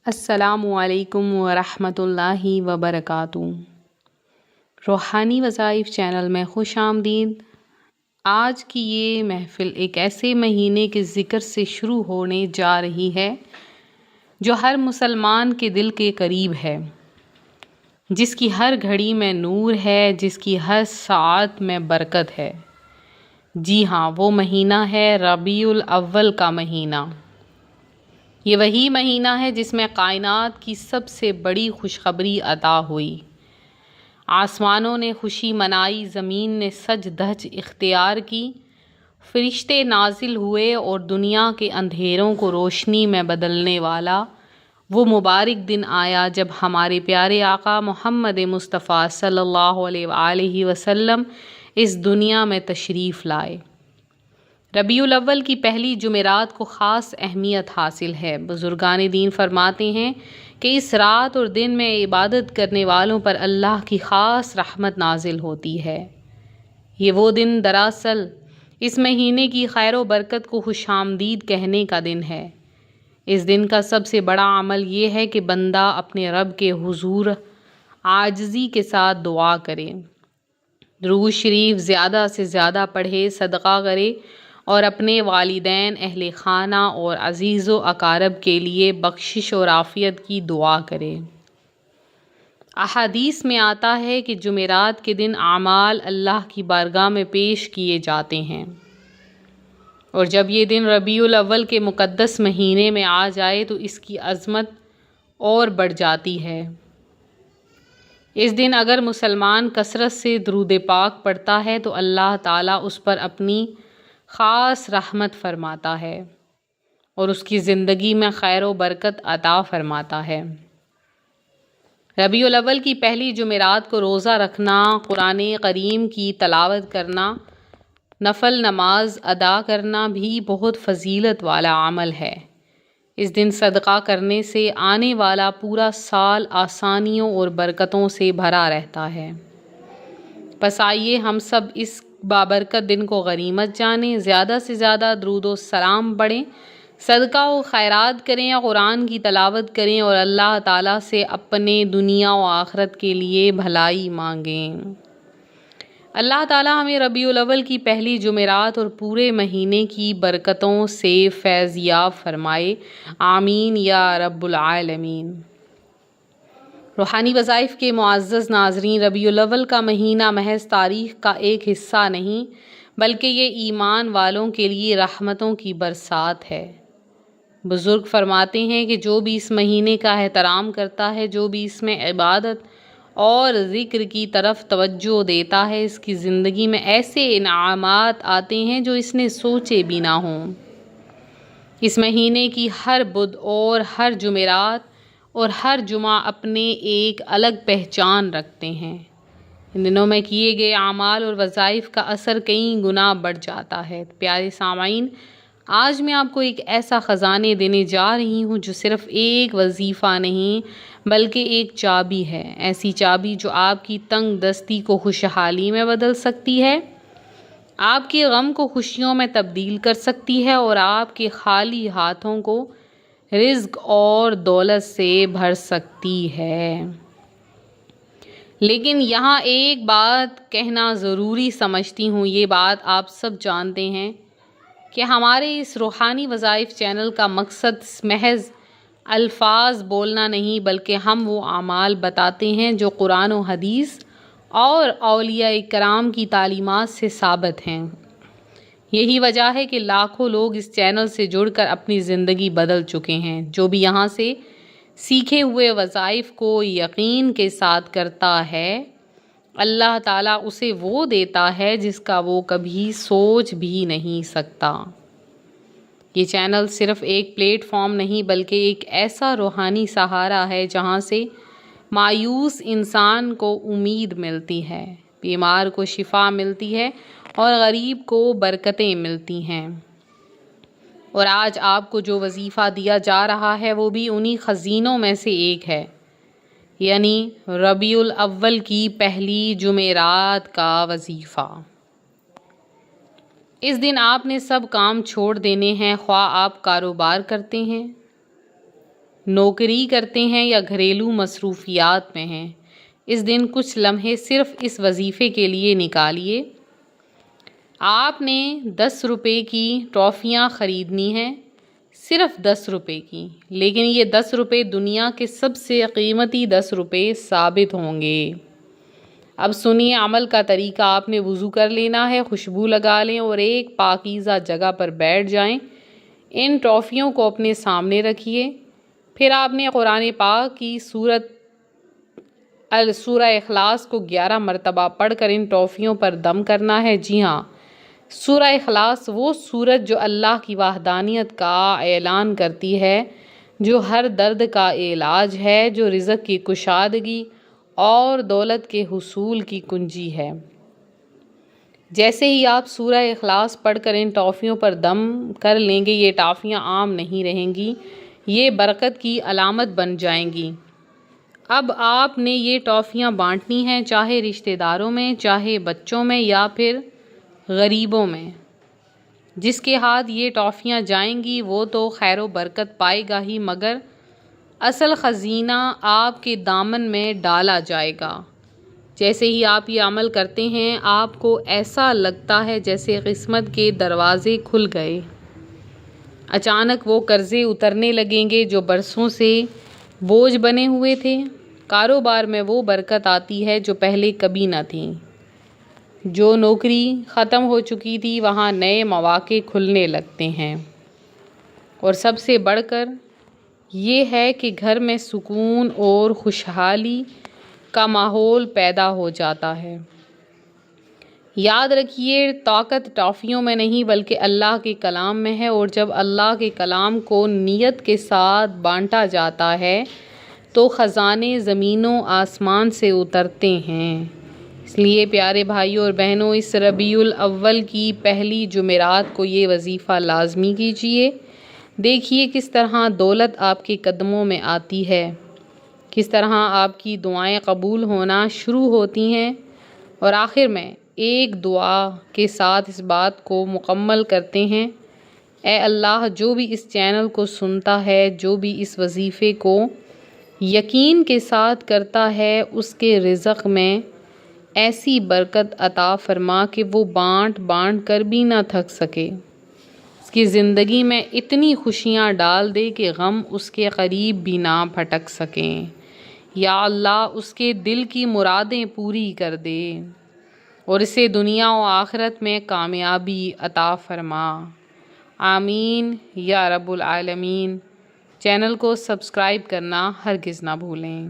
السلام علیکم ورحمۃ اللہ وبرکاتہ۔ روحانی وظائف چینل میں خوش آمدید۔ آج کی یہ محفل ایک ایسے مہینے کے ذکر سے شروع ہونے جا رہی ہے جو ہر مسلمان کے دل کے قریب ہے، جس کی ہر گھڑی میں نور ہے، جس کی ہر ساعت میں برکت ہے۔ جی ہاں، وہ مہینہ ہے ربیع الاول کا مہینہ۔ یہ وہی مہینہ ہے جس میں کائنات کی سب سے بڑی خوشخبری عطا ہوئی۔ آسمانوں نے خوشی منائی، زمین نے سج دھج اختیار کی، فرشتے نازل ہوئے اور دنیا کے اندھیروں کو روشنی میں بدلنے والا وہ مبارک دن آیا جب ہمارے پیارے آقا محمد مصطفیٰ صلی اللہ علیہ وآلہ وسلم اس دنیا میں تشریف لائے۔ ربیع الاول کی پہلی جمعرات کو خاص اہمیت حاصل ہے۔ بزرگان دین فرماتے ہیں کہ اس رات اور دن میں عبادت کرنے والوں پر اللہ کی خاص رحمت نازل ہوتی ہے۔ یہ وہ دن دراصل اس مہینے کی خیر و برکت کو خوش آمدید کہنے کا دن ہے۔ اس دن کا سب سے بڑا عمل یہ ہے کہ بندہ اپنے رب کے حضور عاجزی کے ساتھ دعا کرے، درود شریف زیادہ سے زیادہ پڑھے، صدقہ کرے اور اپنے والدین، اہل خانہ اور عزیز و اقارب کے لیے بخشش اور عافیت کی دعا کرے۔ احادیث میں آتا ہے کہ جمعرات کے دن اعمال اللہ کی بارگاہ میں پیش کیے جاتے ہیں، اور جب یہ دن ربیع الاول کے مقدس مہینے میں آ جائے تو اس کی عظمت اور بڑھ جاتی ہے۔ اس دن اگر مسلمان کثرت سے درود پاک پڑھتا ہے تو اللہ تعالیٰ اس پر اپنی خاص رحمت فرماتا ہے اور اس کی زندگی میں خیر و برکت عطا فرماتا ہے۔ ربیع الاول کی پہلی جمعرات کو روزہ رکھنا، قرآن کریم کی تلاوت کرنا، نفل نماز ادا کرنا بھی بہت فضیلت والا عمل ہے۔ اس دن صدقہ کرنے سے آنے والا پورا سال آسانیوں اور برکتوں سے بھرا رہتا ہے۔ بس آئیے ہم سب اس بابرکت دن کو غنیمت جانیں، زیادہ سے زیادہ درود و سلام پڑھیں، صدقہ و خیرات کریں، قرآن کی تلاوت کریں اور اللہ تعالیٰ سے اپنے دنیا و آخرت کے لیے بھلائی مانگیں۔ اللہ تعالیٰ ہمیں ربیع الاول کی پہلی جمعرات اور پورے مہینے کی برکتوں سے فیض یاب فرمائے، آمین یا رب العالمین۔ روحانی وظائف کے معزز ناظرین، ربیع الاول کا مہینہ محض تاریخ کا ایک حصہ نہیں بلکہ یہ ایمان والوں کے لیے رحمتوں کی برسات ہے۔ بزرگ فرماتے ہیں کہ جو بھی اس مہینے کا احترام کرتا ہے، جو بھی اس میں عبادت اور ذکر کی طرف توجہ دیتا ہے، اس کی زندگی میں ایسے انعامات آتے ہیں جو اس نے سوچے بھی نہ ہوں۔ اس مہینے کی ہر بدھ اور ہر جمعرات اور ہر جمعہ اپنے ایک الگ پہچان رکھتے ہیں۔ ان دنوں میں کیے گئے اعمال اور وظائف کا اثر کئی گنا بڑھ جاتا ہے۔ پیارے سامعین، آج میں آپ کو ایک ایسا خزانے دینے جا رہی ہوں جو صرف ایک وظیفہ نہیں بلکہ ایک چابی ہے، ایسی چابی جو آپ کی تنگ دستی کو خوشحالی میں بدل سکتی ہے، آپ کے غم کو خوشیوں میں تبدیل کر سکتی ہے اور آپ کے خالی ہاتھوں کو رزق اور دولت سے بھر سکتی ہے۔ لیکن یہاں ایک بات کہنا ضروری سمجھتی ہوں، یہ بات آپ سب جانتے ہیں کہ ہمارے اس روحانی وظائف چینل کا مقصد محض الفاظ بولنا نہیں بلکہ ہم وہ اعمال بتاتے ہیں جو قرآن و حدیث اور اولیاء کرام کی تعلیمات سے ثابت ہیں۔ یہی وجہ ہے کہ لاکھوں لوگ اس چینل سے جڑ کر اپنی زندگی بدل چکے ہیں۔ جو بھی یہاں سے سیکھے ہوئے وظائف کو یقین کے ساتھ کرتا ہے، اللہ تعالیٰ اسے وہ دیتا ہے جس کا وہ کبھی سوچ بھی نہیں سکتا۔ یہ چینل صرف ایک پلیٹ فارم نہیں بلکہ ایک ایسا روحانی سہارا ہے جہاں سے مایوس انسان کو امید ملتی ہے، بیمار کو شفا ملتی ہے اور غریب کو برکتیں ملتی ہیں۔ اور آج آپ کو جو وظیفہ دیا جا رہا ہے وہ بھی انہی خزینوں میں سے ایک ہے، یعنی ربیع الاول کی پہلی جمعرات کا وظیفہ۔ اس دن آپ نے سب کام چھوڑ دینے ہیں، خواہ آپ کاروبار کرتے ہیں نوکری کرتے ہیں یا گھریلو مصروفیات میں ہیں، اس دن کچھ لمحے صرف اس وظیفے کے لیے نکالیے۔ آپ نے 10 روپے کی ٹافیاں خریدنی ہیں، صرف 10 روپے کی، لیکن یہ 10 روپے دنیا کے سب سے قیمتی 10 روپے ثابت ہوں گے۔ اب سنیے عمل کا طریقہ۔ آپ نے وضو کر لینا ہے، خوشبو لگا لیں اور ایک پاکیزہ جگہ پر بیٹھ جائیں۔ ان ٹافیوں کو اپنے سامنے رکھیے۔ پھر آپ نے قرآن پاک کی سورہ اخلاص کو 11 مرتبہ پڑھ کر ان ٹافیوں پر دم کرنا ہے۔ جی ہاں، سورہ اخلاص وہ سورت جو اللہ کی وحدانیت کا اعلان کرتی ہے، جو ہر درد کا علاج ہے، جو رزق کی کشادگی اور دولت کے حصول کی کنجی ہے۔ جیسے ہی آپ سورہ اخلاص پڑھ کر ان ٹافیوں پر دم کر لیں گے، یہ ٹافیاں عام نہیں رہیں گی، یہ برکت کی علامت بن جائیں گی۔ اب آپ نے یہ ٹافیاں بانٹنی ہیں، چاہے رشتہ داروں میں، چاہے بچوں میں، یا پھر غریبوں میں۔ جس کے ہاتھ یہ ٹافیاں جائیں گی وہ تو خیر و برکت پائے گا ہی، مگر اصل خزینہ آپ کے دامن میں ڈالا جائے گا۔ جیسے ہی آپ یہ عمل کرتے ہیں، آپ کو ایسا لگتا ہے جیسے قسمت کے دروازے کھل گئے۔ اچانک وہ قرضے اترنے لگیں گے جو برسوں سے بوجھ بنے ہوئے تھے۔ کاروبار میں وہ برکت آتی ہے جو پہلے کبھی نہ تھی۔ جو نوکری ختم ہو چکی تھی، وہاں نئے مواقع کھلنے لگتے ہیں۔ اور سب سے بڑھ کر یہ ہے کہ گھر میں سکون اور خوشحالی کا ماحول پیدا ہو جاتا ہے۔ یاد رکھیے، طاقت ٹافیوں میں نہیں بلکہ اللہ کے کلام میں ہے، اور جب اللہ کے کلام کو نیت کے ساتھ بانٹا جاتا ہے تو خزانے زمین و آسمان سے اترتے ہیں۔ اس لیے پیارے بھائیوں اور بہنوں، اس ربیع الاول کی پہلی جمعرات کو یہ وظیفہ لازمی کیجیے۔ دیکھیے کس طرح دولت آپ کے قدموں میں آتی ہے، کس طرح آپ کی دعائیں قبول ہونا شروع ہوتی ہیں، اور آخر میں ایک دعا کے ساتھ اس بات کو مکمل کرتے ہیں: اے اللہ، جو بھی اس چینل کو سنتا ہے، جو بھی اس وظیفے کو یقین کے ساتھ کرتا ہے، اس کے رزق میں ایسی برکت عطا فرما کہ وہ بانٹ بانٹ کر بھی نہ تھک سکے، اس کی زندگی میں اتنی خوشیاں ڈال دے کہ غم اس کے قریب بھی نہ پھٹک سکیں۔ یا اللہ، اس کے دل کی مرادیں پوری کر دے اور اسے دنیا و آخرت میں کامیابی عطا فرما۔ آمین یا رب العالمین۔ چینل کو سبسکرائب کرنا ہرگز نہ بھولیں۔